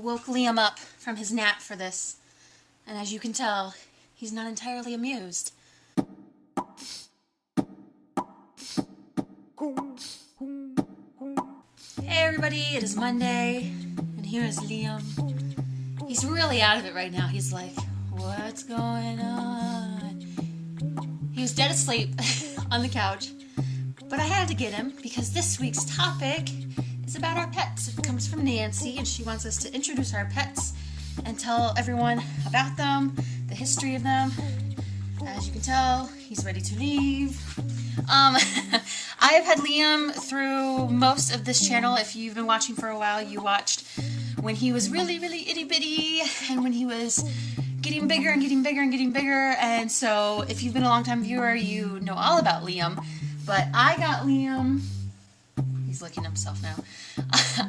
woke Liam up from his nap for this, and as you can tell, he's not entirely amused. Hey everybody, it is Monday, and here is Liam. He's really out of it right now. He's like, what's going on? He was dead asleep on the couch, but I had to get him because this week's topic is about our pets. It comes from Nancy, and she wants us to introduce our pets and tell everyone about them, the history of them. As you can tell, he's ready to leave. I have had Liam through most of this channel. If you've been watching for a while, you watched when he was really, really itty-bitty and when he was getting bigger and getting bigger and getting bigger. And so if you've been a long-time viewer, you know all about Liam. But I got Liam... He's licking himself now.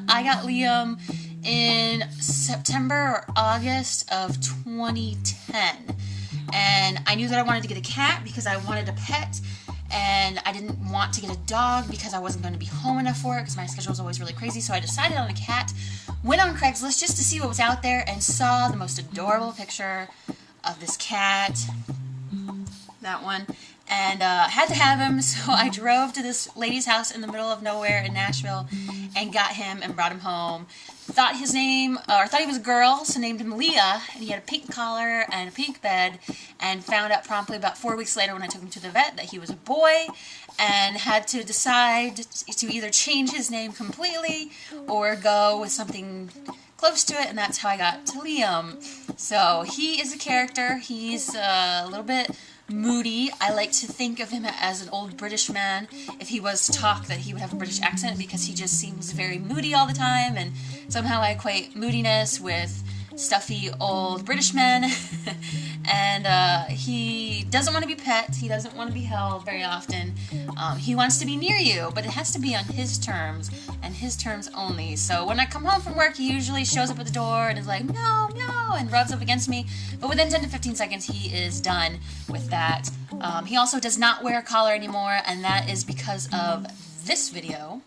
I got Liam in September or August of 2010. And I knew that I wanted to get a cat because I wanted a pet, and I didn't want to get a dog because I wasn't going to be home enough for it because my schedule was always really crazy. So I decided on a cat, went on Craigslist just to see what was out there, and saw the most adorable picture of this cat, that one, and had to have him. So I drove to this lady's house in the middle of nowhere in Nashville and got him and brought him home. Thought he was a girl, so named him Leah, and he had a pink collar and a pink bed, and found out promptly about 4 weeks later when I took him to the vet that he was a boy, and had to decide to either change his name completely or go with something close to it, and that's how I got to Liam. So he is a character. He's a little bit moody. I like to think of him as an old British man. If he was to talk, that he would have a British accent because he just seems very moody all the time, and somehow I equate moodiness with stuffy old British men. And he doesn't want to be pet. He doesn't want to be held very often. He wants to be near you, but it has to be on his terms and his terms only. So when I come home from work, he usually shows up at the door and is like, no, no, and rubs up against me. But within 10 to 15 seconds, he is done with that. He also does not wear a collar anymore, and that is because of this video.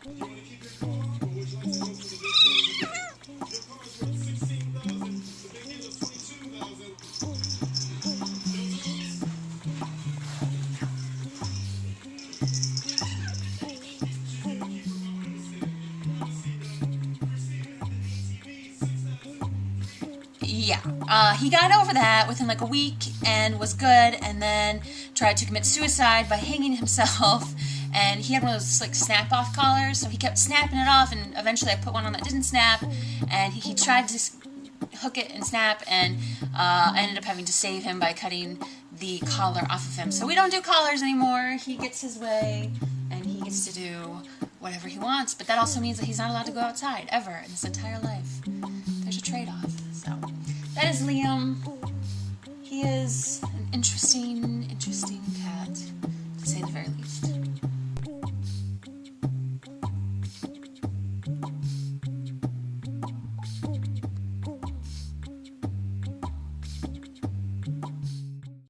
Yeah, he got over that within like a week and was good, and then tried to commit suicide by hanging himself. And he had one of those like snap-off collars, so he kept snapping it off, and eventually I put one on that didn't snap, and he tried to hook it and snap, and I ended up having to save him by cutting the collar off of him. So we don't do collars anymore. He gets his way, and he gets to do whatever he wants, but that also means that he's not allowed to go outside ever in his entire life. There's a trade-off. So that is Liam.